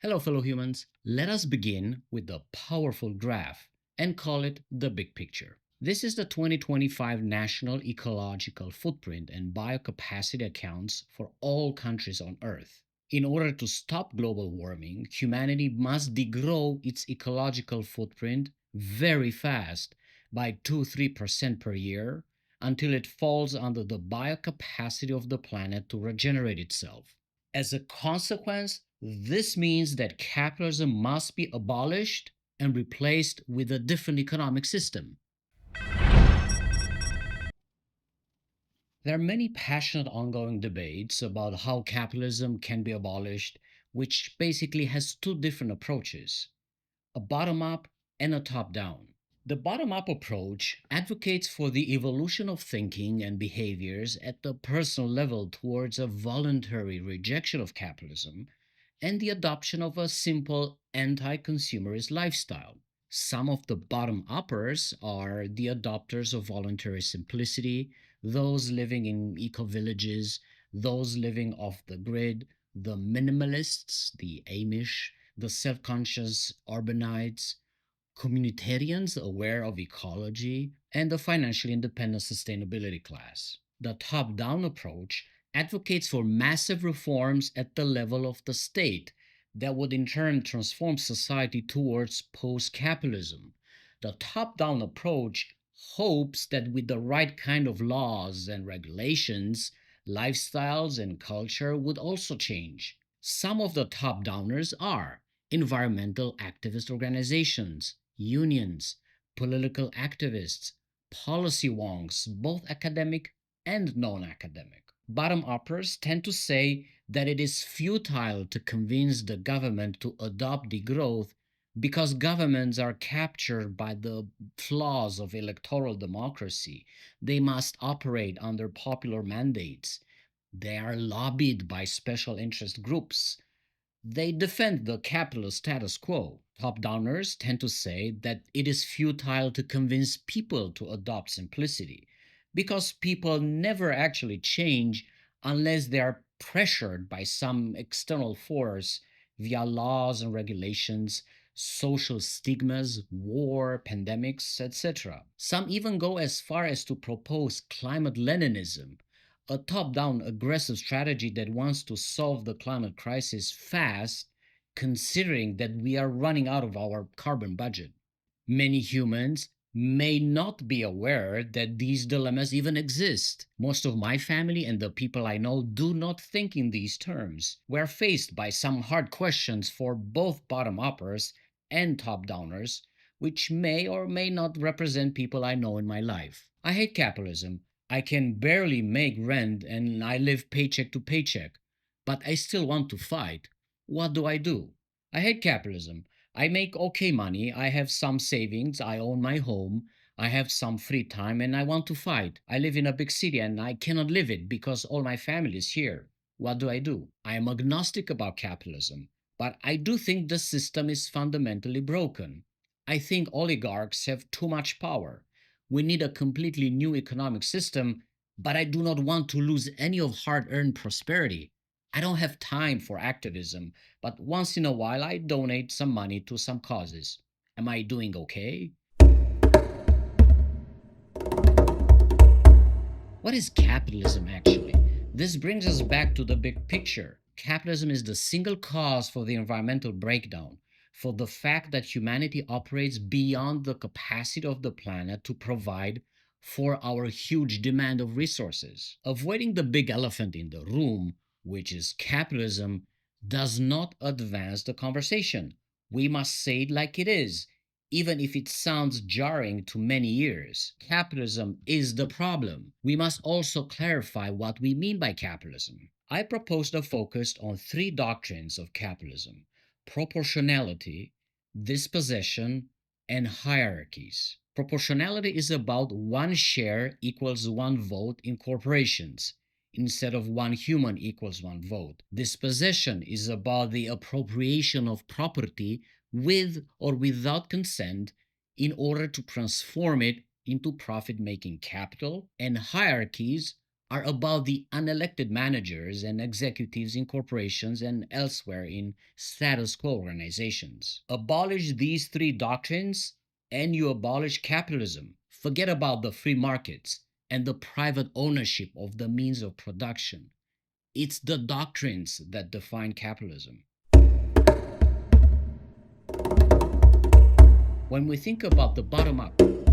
Hello, fellow humans. Let us begin with the powerful graph and call it the big picture. This is the 2025 National Ecological Footprint and Biocapacity Accounts for all countries on Earth. In order to stop global warming, humanity must degrow its ecological footprint very fast by 2-3% per year until it falls under the biocapacity of the planet to regenerate itself. As a consequence, this means that capitalism must be abolished and replaced with a different economic system. There are many passionate ongoing debates about how capitalism can be abolished, which basically has two different approaches: a bottom up and a top down. The bottom up approach advocates for the evolution of thinking and behaviors at the personal level towards a voluntary rejection of capitalism and the adoption of a simple anti consumerist lifestyle. Some of the bottom-uppers are the adopters of voluntary simplicity, those living in eco villages, those living off the grid, the minimalists, the Amish, the self conscious urbanites, communitarians aware of ecology, and the financially independent sustainability class. The top down approach advocates for massive reforms at the level of the state that would in turn transform society towards post capitalism. The top down approach hopes that with the right kind of laws and regulations, lifestyles and culture would also change. Some of the top downers are environmental activist organizations, unions, political activists, policy wonks, both academic and non academic. Bottom uppers tend to say that it is futile to convince the government to adopt degrowth because governments are captured by the flaws of electoral democracy. They must operate under popular mandates. They are lobbied by special interest groups. They defend the capitalist status quo. Top downers tend to say that it is futile to convince people to adopt simplicity because people never actually change unless they are pressured by some external force via laws and regulations, social stigmas, war, pandemics, etc. Some even go as far as to propose climate Leninism, a top down aggressive strategy that wants to solve the climate crisis fast, considering that we are running out of our carbon budget. Many humans may not be aware that these dilemmas even exist. Most of my family and the people I know do not think in these terms. We're faced by some hard questions for both bottom uppers and top downers, which may or may not represent people I know in my life. I hate capitalism. I can barely make rent and I live paycheck to paycheck, but I still want to fight. What do I do? I hate capitalism. I make okay money, I have some savings, I own my home, I have some free time, and I want to fight. I live in a big city and I cannot live it because all my family is here. What do? I am agnostic about capitalism, but I do think the system is fundamentally broken. I think oligarchs have too much power. We need a completely new economic system, but I do not want to lose any of hard earned prosperity. I don't have time for activism, but once in a while I donate some money to some causes. Am I doing okay? What is capitalism actually? This brings us back to the big picture. Capitalism is the single cause for the environmental breakdown, for the fact that humanity operates beyond the capacity of the planet to provide for our huge demand of resources. Avoiding the big elephant in the room, which is capitalism, does not advance the conversation. We must say it like it is, even if it sounds jarring to many ears. Capitalism is the problem. We must also clarify what we mean by capitalism. I proposed a focus on three doctrines of capitalism: proportionality, dispossession, and hierarchies. Proportionality is about one share equals one vote in corporations, instead of one human equals one vote. Dispossession is about the appropriation of property with or without consent in order to transform it into profit making capital, and hierarchies are about the unelected managers and executives in corporations and elsewhere in status quo organizations. Abolish these three doctrines and you abolish capitalism. Forget about the free markets and the private ownership of the means of production. It's the doctrines that define capitalism. When we think about the bottom up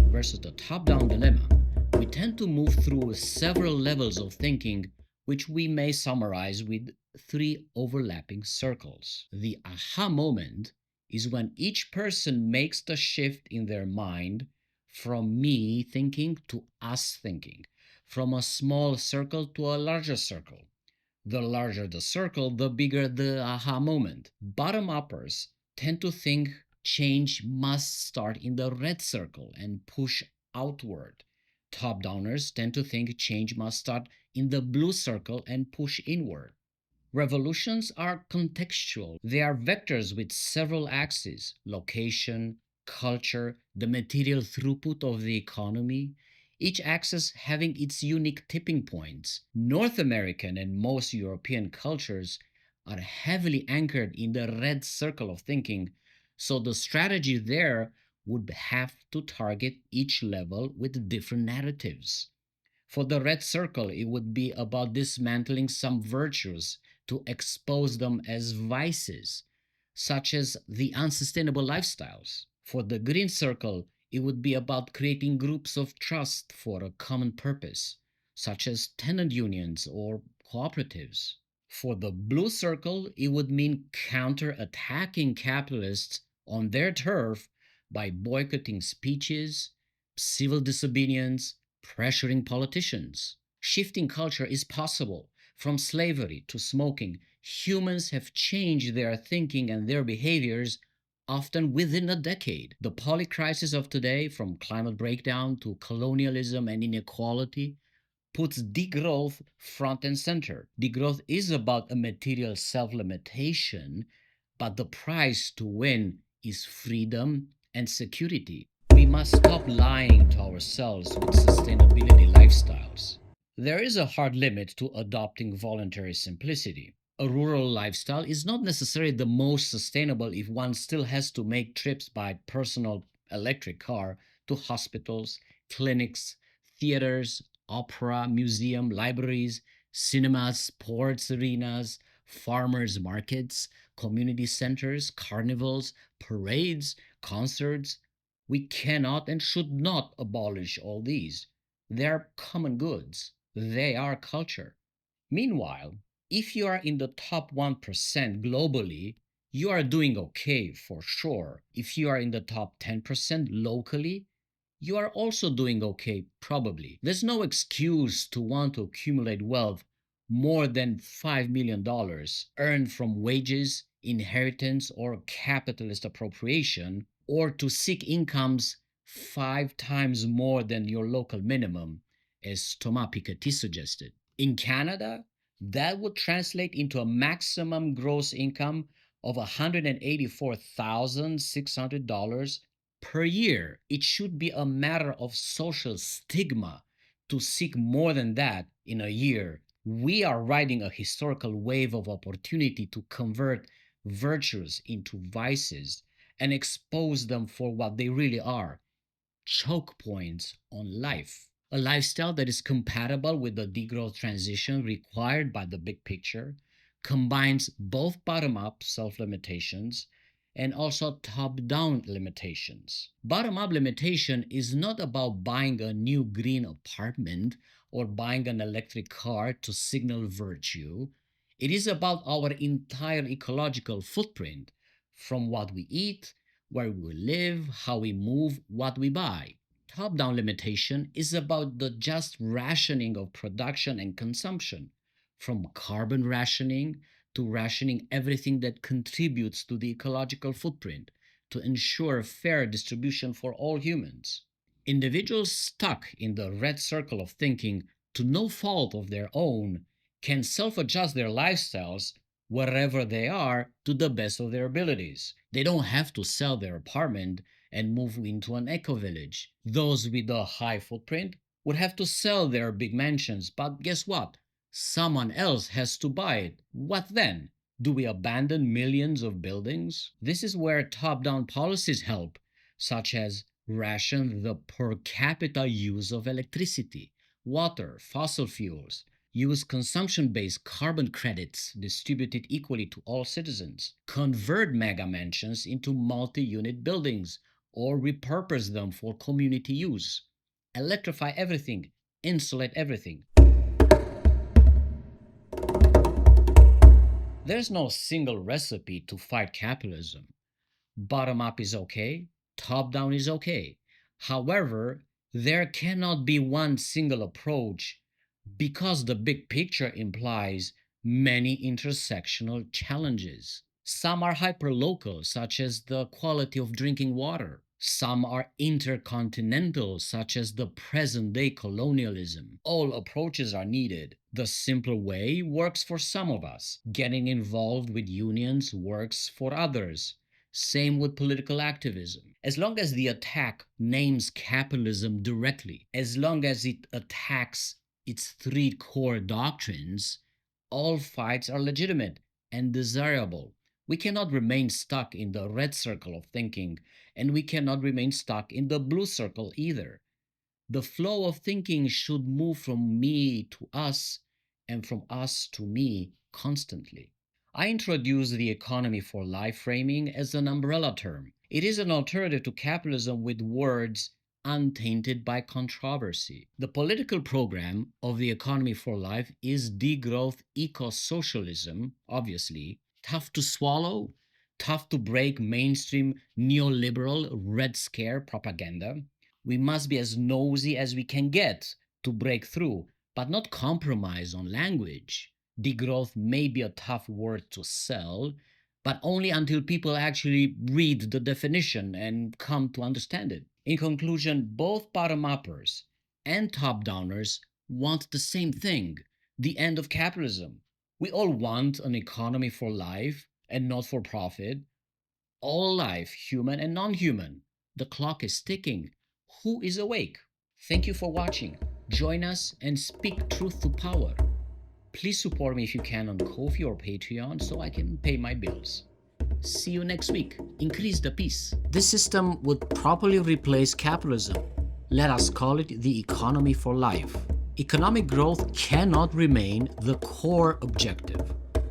versus the top down dilemma, we tend to move through several levels of thinking, which we may summarize with three overlapping circles. The aha moment is when each person makes the shift in their mind from me thinking to us thinking, from a small circle to a larger circle. The larger the circle, the bigger the aha moment. Bottom uppers tend to think change must start in the red circle and push outward. Top downers tend to think change must start in the blue circle and push inward. Revolutions are contextual. They are vectors with several axes: location, culture, the material throughput of the economy, each axis having its unique tipping points. North American and most European cultures are heavily anchored in the red circle of thinking, so the strategy there would have to target each level with different narratives. For the red circle, it would be about dismantling some virtues to expose them as vices, such as the unsustainable lifestyles. For the green circle, it would be about creating groups of trust for a common purpose, such as tenant unions or cooperatives. For the blue circle, it would mean counter-attacking capitalists on their turf by boycotting speeches, civil disobedience, pressuring politicians. Shifting culture is possible. From slavery to smoking, humans have changed their thinking and their behaviors often within a decade. The polycrisis of today, from climate breakdown to colonialism and inequality, puts degrowth front and center. Degrowth is about a material self limitation, but the price to win is freedom and security. We must stop lying to ourselves with sustainability lifestyles. There is a hard limit to adopting voluntary simplicity. A rural lifestyle is not necessarily the most sustainable if one still has to make trips by personal electric car to hospitals, clinics, theaters, opera, museum, libraries, cinemas, sports arenas, farmers markets, community centers, carnivals, parades, concerts. We cannot and should not abolish all these. They are common goods. They are culture. Meanwhile, if you are in the top 1% globally, you are doing okay for sure. If you are in the top 10% locally, you are also doing okay, probably. There's no excuse to want to accumulate wealth more than $5 million earned from wages, inheritance, or capitalist appropriation, or to seek incomes 5 times more than your local minimum, as Thomas Piketty suggested. In Canada, that would translate into a maximum gross income of $184,600 per year. It should be a matter of social stigma to seek more than that in a year. We are riding a historical wave of opportunity to convert virtues into vices and expose them for what they really are: choke points on life. A lifestyle that is compatible with the degrowth transition required by the big picture, combines both bottom up self limitations and also top down limitations. Bottom up limitation is not about buying a new green apartment or buying an electric car to signal virtue. It is about our entire ecological footprint, from what we eat, where we live, how we move, what we buy. Top down limitation is about the just rationing of production and consumption, from carbon rationing to rationing everything that contributes to the ecological footprint to ensure fair distribution for all humans. Individuals stuck in the red circle of thinking, to no fault of their own, can self adjust their lifestyles wherever they are to the best of their abilities. They don't have to sell their apartment and move into an eco village. Those with a high footprint would have to sell their big mansions, but guess what? Someone else has to buy it. What then? Do we abandon millions of buildings? This is where top-down policies help, such as ration the per capita use of electricity, water, fossil fuels, use consumption-based carbon credits distributed equally to all citizens, convert mega mansions into multi-unit buildings, or repurpose them for community use, electrify everything, insulate everything. There's no single recipe to fight capitalism. Bottom up is okay, top down is okay. However, there cannot be one single approach because the big picture implies many intersectional challenges. Some are hyperlocal, such as the quality of drinking water. Some are intercontinental, such as the present day colonialism. All approaches are needed. The simpler way works for some of us. Getting involved with unions works for others. Same with political activism. As long as the attack names capitalism directly, as long as it attacks its three core doctrines, all fights are legitimate and desirable. We cannot remain stuck in the red circle of thinking, and we cannot remain stuck in the blue circle either. The flow of thinking should move from me to us and from us to me constantly. I introduce the economy for life framing as an umbrella term. It is an alternative to capitalism with words untainted by controversy. The political program of the economy for life is degrowth eco-socialism, obviously, tough to swallow, tough to break mainstream neoliberal Red Scare propaganda. We must be as nosy as we can get to break through, but not compromise on language. Degrowth may be a tough word to sell, but only until people actually read the definition and come to understand it. In conclusion, both bottom-uppers and top-downers want the same thing, the end of capitalism. We all want an economy for life and not for profit. All life, human and non-human. The clock is ticking. Who is awake? Thank you for watching. Join us and speak truth to power. Please support me if you can on Ko-fi or Patreon so I can pay my bills. See you next week. Increase the peace. This system would properly replace capitalism. Let us call it the economy for life. Economic growth cannot remain the core objective.